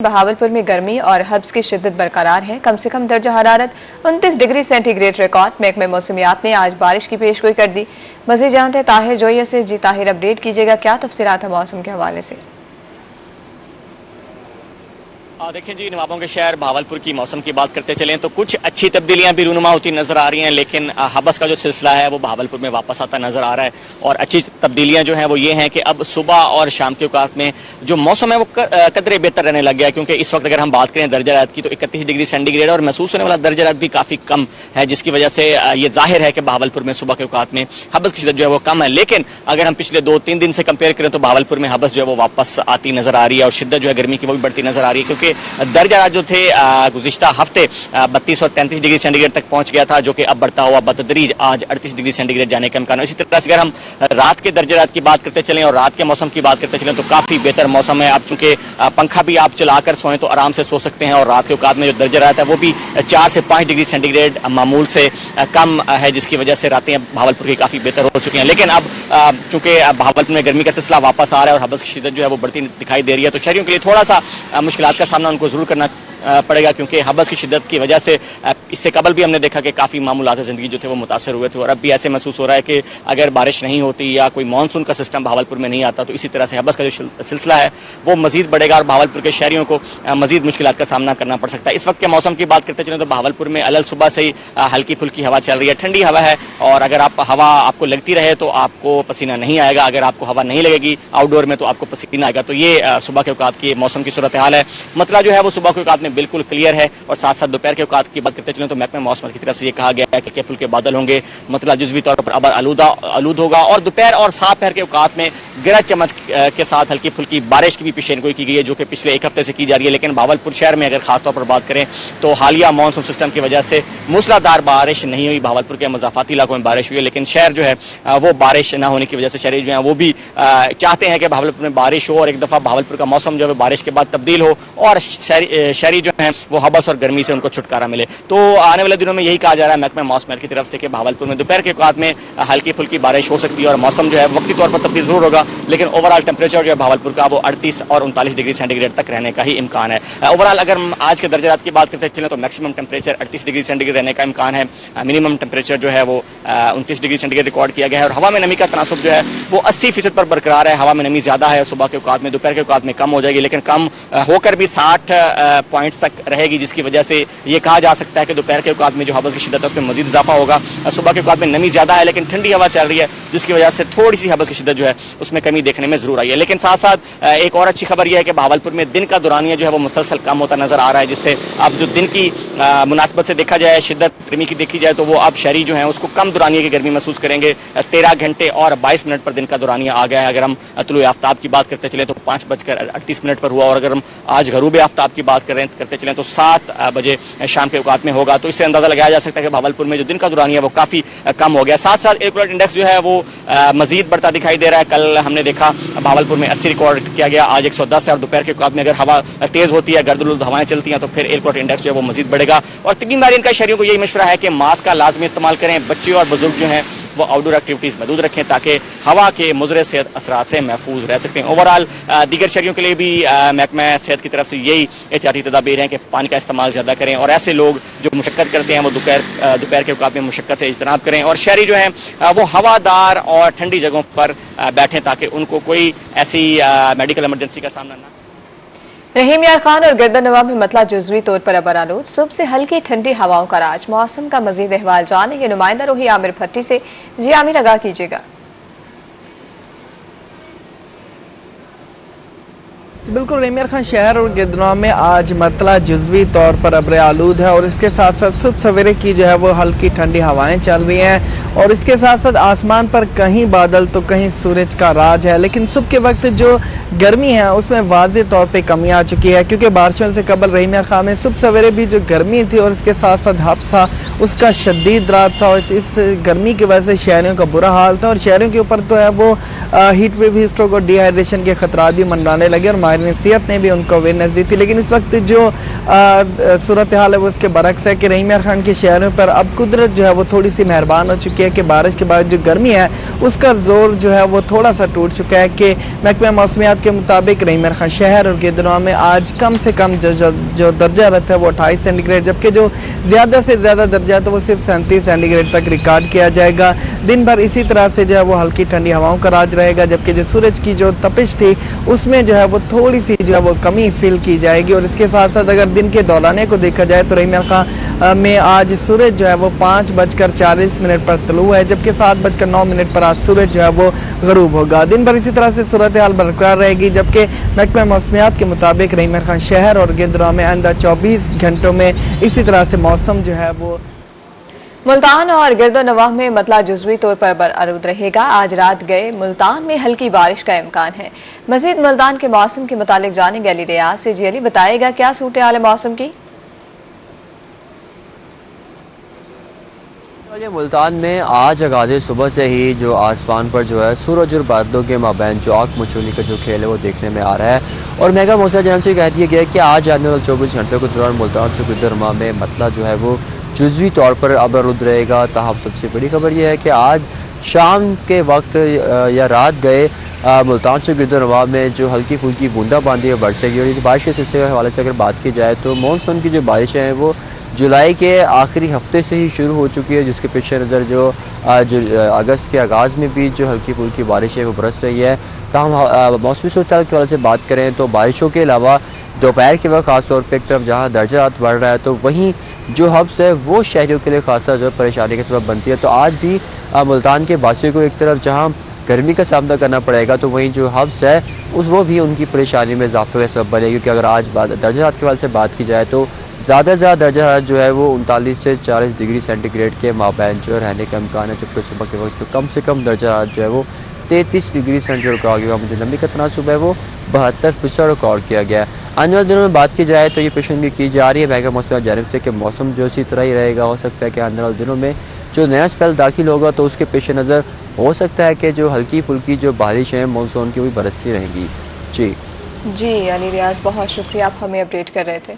बहावलपुर में गर्मी और हब्स की शिद्दत बरकरार है। कम से कम दर्जा हरारत 29 डिग्री सेंटीग्रेड रिकॉर्ड। महकमे मौसमियात ने आज बारिश की पेशगोई कर दी। मज़ीद जानते हैं ताहिर जोइया से। जी ताहिर, अपडेट कीजिएगा, क्या तफसीलात है मौसम के हवाले से? देखें जी, नवाबों के शहर बहावलपुर की मौसम की बात करते चलें तो कुछ अच्छी तब्दीलियां भी रूनुमा होती नजर आ रही हैं, लेकिन हबस का जो सिलसिला है वो बहावलपुर में वापस आता नजर आ रहा है। और अच्छी तब्दीलियां जो हैं वो ये हैं कि अब सुबह और शाम के औकात में जो मौसम है वो कदरे बेहतर रहने लग गया है, क्योंकि इस वक्त अगर हम बात करें दर्जा रात की तो 31 डिग्री सेंटीग्रेड और महसूस होने वाला दर्जा रात भी काफी कम है, जिसकी वजह से ये जाहिर है कि बहावलपुर में सुबह के औकात में हबस की शिद्दत जो है वो कम है। लेकिन अगर हम पिछले 2-3 दिन से कंपेयर करें तो बहावलपुर में हबस जो है वो वापस आती नजर आ रही है और शिद्दत जो है गर्मी की वो भी बढ़ती नजर आ रही है, क्योंकि दर्जा जो थे गुज़िश्ता हफ्ते 32 और 33 डिग्री सेंटीग्रेड तक पहुंच गया था, जो कि अब बढ़ता हुआ बतदरीज आज 38 डिग्री सेंटीग्रेड जाने का इम्कान है। इसी तरह से अगर हम रात के दर्जे रात की बात करते चलें और रात के मौसम की बात करते चलें तो काफी बेहतर मौसम है। अब चूंकि पंखा भी आप चलाकर सोएं तो आराम से सो सकते हैं और रात के औकात में जो दर्जा रात है वो भी 4 से 5 डिग्री सेंटीग्रेड मामूल से कम है, जिसकी वजह से रातें बहावलपुर की काफी बेहतर हो चुकी हैं। लेकिन अब चूंकि बहावलपुर में गर्मी का सिलसिला वापस आ रहा है और हबस की शिद्दत जो है वो बढ़ती दिखाई दे रही है, तो शहरियों के लिए थोड़ा सा मुश्किलात का सामना उनको जरूर करना पड़ेगा, क्योंकि हबस की शिद्दत की वजह से इससे कबल भी हमने देखा कि काफी मामूलात जिंदगी जो थे वो मुतासर हुए थे। और अब भी ऐसे महसूस हो रहा है कि अगर बारिश नहीं होती या कोई मानसून का सिस्टम बहावलपुर में नहीं आता तो इसी तरह से हबस का जो सिलसिला है वो मजीद बढ़ेगा और बहावलपुर के शहरियों को मजीद मुश्किलात का सामना करना पड़ सकता है। इस वक्त के मौसम की बात करते चलें तो बहावलपुर में अलग सुबह से ही हल्की फुल्की हवा चल रही है, ठंडी हवा है। और अगर आप हवा आपको लगती रहे तो आपको पसीना नहीं आएगा, अगर आपको हवा नहीं लगेगी आउटडोर में तो आपको पसीना आएगा। तो ये सुबह के औकात की मौसम की सूरत हाल है। मतलब जो है वो सुबह के औकात में बिल्कुल क्लियर है। और साथ साथ दोपहर के औकात की बात करते चलें तो महकमे मौसम की तरफ से ये कहा गया है कि हल्के फुल्के बादल होंगे, मतलब जुज़वी तौर पर अबर आलूद होगा। और दोपहर और साफ पहर के औकात में गरज चमक के साथ हल्की फुल्की बारिश की भी पेशेनगोई की गई है, जो कि पिछले एक हफ्ते से की जा रही है। लेकिन बहावलपुर शहर में अगर खासतौर पर बात करें तो हालिया मानसून सिस्टम की वजह से मूसलाधार बारिश नहीं हुई। बहावलपुर के मज़ाफाती इलाकों में बारिश हुई है, लेकिन शहर जो है वो बारिश न होने की वजह से शहरी जो है वो भी चाहते हैं कि बहावलपुर में बारिश हो और एक दफा बहावलपुर का मौसम जो है बारिश के बाद तब्दील हो और शहरी जो है वो हबस और गर्मी से उनको छुटकारा मिले। तो आने वाले दिनों में यही कहा जा रहा है महकमा मौसमियात की तरफ से कि बहावलपुर में दोपहर के औकात में हल्की फुल्की बारिश हो सकती है और मौसम जो है वक्ती तौर पर तब्दील जरूर होगा, लेकिन ओवरऑल टेम्परेचर जो है बहावलपुर का वो 38 और 39 डिग्री सेंटीग्रेड तक रहने का ही इम्कान है। ओवरऑल अगर हम आज के दर्जे रात की बात करते चलें तो मैक्सिमम टेम्परेचर 38 डिग्री सेंटीग्रेड रहने का इम्कान है। मिनिमम टेम्परेचर जो है वो 29 डिग्री सेंटीग्रेड रिकॉर्ड किया गया है। और हवा में नमी का तनासुब जो है वो 80% पर बरकरार है। हवा में नमी ज्यादा है, सुबह के औकात में दोपहर के औकात में कम हो जाएगी, लेकिन कम होकर भी 60 पॉइंट्स तक रहेगी, जिसकी वजह से ये कहा जा सकता है कि दोपहर के औकात में जो हबस की शिद्दत है उसमें मजीद इजाफा होगा। सुबह के औकात में नमी ज्यादा है लेकिन ठंडी हवा चल रही है, जिसकी वजह से थोड़ी सी हबस की शिद्दत जो है उसमें कमी देखने में जरूर आई है। लेकिन साथ साथ एक और अच्छी खबर यह है कि बहावलपुर में दिन का दुरानिया जो है वो मुसलसल कम होता नजर आ रहा है, जिससे अब जो दिन की मुनासबत से देखा जाए, शिद्दत गर्मी की देखी जाए तो वो अब शहरी जो है उसको कम दुरानिया की गर्मी महसूस करेंगे। 13 घंटे और 22 मिनट पर दिन का दुरानिया आ गया है। अगर हम तुलुए आफ्ताब की बात करते चले तो 5:38 पर हुआ और अगर हम आज गरूबे आफ्ताब की बात करते चले तो 7 बजे शाम के औकात में होगा। तो इससे अंदाजा लगाया जा सकता है कि बहावलपुर में जो दिन का दुरानिया वो काफी कम हो गया। साथ साथ एयर क्वालिटी इंडेक्स जो है वो मजीद बढ़ता दिखाई दे रहा है। कल हमने देखा बहावलपुर में 80 रिकॉर्ड किया गया, आज 110 है। और दोपहर के औकात में अगर हवा तेज होती है, गर्द हवाएं चलती हैं तो फिर एयर क्वालिटी इंडेक्स जो है वो मजीद बढ़ेगा। और तीमारिन का शहरियों को यही मशवरा है कि मास्क का लाजमी इस्तेमाल करें, बच्चे और बुजुर्ग जो हैं वो आउटडोर एक्टिविटीज महदूद रखें ताकि हवा के मुज़र सेहत असरात से महफूज रह सकते हैं। ओवरऑल दीगर शहरियों के लिए भी महकमा सेहत की तरफ से यही एहतियाती तदाबीर हैं कि पानी का इस्तेमाल ज्यादा करें और ऐसे लोग जो मुशक्कत करते हैं वो दोपहर के औकात में मुशक्कत से इज्तनाब करें और शहरी जो हैं वो हवादार और ठंडी जगहों पर बैठें ताकि उनको कोई ऐसी मेडिकल इमरजेंसी का सामना ना। रहीम यार खान और गर्दनवा में मतला जुज़वी तौर पर अबर आलूद, सुबह से हल्की ठंडी हवाओं का राज। मौसम का मजीद अहवाल जानेंगे नुमाइंदा रोही आमिर भट्टी से। जी आमिर, आगाह कीजिएगा। बिल्कुल, रहीम यार खान शहर और गिरदनवा में आज मतला जुज़वी तौर पर अब्र आलूद है और इसके साथ साथ सुबह सवेरे की जो है वो हल्की ठंडी हवाएं चल रही हैं और इसके साथ साथ आसमान पर कहीं बादल तो कहीं सूरज का राज है। लेकिन सुबह के वक्त जो गर्मी है उसमें वाज़ेह तौर पे कमी आ चुकी है, क्योंकि बारिशों से कबल रहीम यार खान में सुबह सवेरे भी जो गर्मी थी और इसके साथ साथ हफ्सा اس کا شدید رات تھا اور اس گرمی کی وجہ سے شہریوں کا برا حال تھا اور شہریوں کے اوپر تو ہے وہ ہیٹ ویو ہیٹ اسٹروک اور ڈی ہائیڈریشن کے خطرات بھی منڈرانے لگے اور ماہرین صحت نے بھی ان کو اویئرنیس دی تھی. لیکن اس وقت جو صورتحال ہے وہ اس کے برعکس ہے کہ رحیم یار خان کے شہریوں پر اب قدرت جو ہے وہ تھوڑی سی مہربان ہو چکی ہے کہ بارش کے بعد جو گرمی ہے اس کا زور جو ہے وہ تھوڑا سا ٹوٹ چکا ہے کہ محکمہ موسمیات کے مطابق رحیم یار خان شہر اور گردنوا میں آج کم سے کم جو درجہ حرارت ہے وہ 28 سینٹی گریڈ جبکہ جو زیادہ سے زیادہ درجہ ہے تو وہ صرف 37 سینٹی گریڈ تک ریکارڈ کیا جائے گا. دن بھر اسی طرح سے جو ہے وہ ہلکی ٹھنڈی ہواؤں کا راج رہے گا جبکہ جو سورج کی جو تپش تھی اس میں جو ہے وہ تھوڑی سی جو ہے وہ کمی فیل کی جائے گی. اور اس کے ساتھ ساتھ اگر دن کے دورانیے کو دیکھا جائے تو رحیم یار خان میں آج سورج جو ہے وہ 5:40 پر طلوع ہے جبکہ 7:09 پر آج سورج جو ہے وہ غروب ہوگا. دن بھر اسی طرح سے صورتحال برقرار رہے گی جبکہ محکمہ موسمیات کے مطابق رحیم یار خان شہر اور گردنوا میں آئندہ 24 گھنٹوں میں اسی طرح سے موسم جو ہے وہ ملتان اور گرد و نواح میں مطلع جزوی طور پر برآمد رہے گا. آج رات گئے ملتان میں ہلکی بارش کا امکان ہے. مزید ملتان کے موسم کے متعلق جانیں گے علی ریاض سے. علی بتائے گا کیا صورتحال ہے موسم کی؟ ملتان میں آج آغاز صبح سے ہی جو آسمان پر جو ہے سورج اور بادلوں کے مابین جو آنکھ مچولی کا جو کھیل ہے وہ دیکھنے میں آ رہا ہے. اور محکمہ موسمیات ایجنسی سے کہہ دیا گیا ہے کہ آج آنے والے 24 گھنٹوں کے دوران ملتان سے گردنوا میں مطلع جو ہے وہ جزوی طور پر ابرد رہے گا. تاہم سب سے بڑی خبر یہ ہے کہ آج شام کے وقت یا رات گئے ملتان سے گردنوا میں جو ہلکی پھلکی بوندا باندی برسے گی. اور اس بارش کے سلسلے کے حوالے سے اگر بات کی جائے تو مانسون کی جو بارشیں ہیں وہ جولائی کے آخری ہفتے سے ہی شروع ہو چکی ہے جس کے پیش نظر جو اگست کے آغاز میں بھی جو ہلکی پھلکی بارش ہے وہ برس رہی ہے. تاہم موسمی صورتحال کے حوالے سے بات کریں تو بارشوں کے علاوہ دوپہر کے وقت خاص طور پہ ایک طرف جہاں درجہ حرارت بڑھ رہا ہے تو وہیں جو حبس ہے وہ شہریوں کے لیے خاصا جو پریشانی کا سبب بنتی ہے. تو آج بھی ملتان کے باسیوں کو ایک طرف جہاں گرمی کا سامنا کرنا پڑے گا تو وہیں جو حبس ہے وہ بھی ان کی پریشانی میں اضافے کا سبب بنے گی. کیونکہ اگر آج درجہ حرارت کے حوالے سے بات کی جائے تو زیادہ سے زیادہ درجہ حرارت جو ہے وہ 39 سے 40 ڈگری سینٹی گریڈ کے مابین جو رہنے کا امکان ہے جبکہ صبح کے وقت جو کم سے کم درجہ حرارت جو ہے وہ 33 ڈگری سینٹی گریڈ ریکارڈ کیا گیا. جو نمی کا تناسب ہے وہ 72% ریکارڈ کیا گیا. آنے والے دنوں میں بات کی جائے تو یہ پیشنگوئی کی جا رہی ہے محکمہ موسمیات کی جانب سے کہ موسم جو اسی طرح ہی رہے گا. ہو سکتا ہے کہ آنے والے دنوں میں جو نیا اسپیل داخل ہوگا تو اس کے پیش نظر ہو سکتا ہے کہ جو ہلکی پھلکی جو بارش ہیں مانسون کی وہ برستی رہیں گی. جی علی ریاض بہت شکریہ، آپ ہمیں اپڈیٹ کر رہے تھے.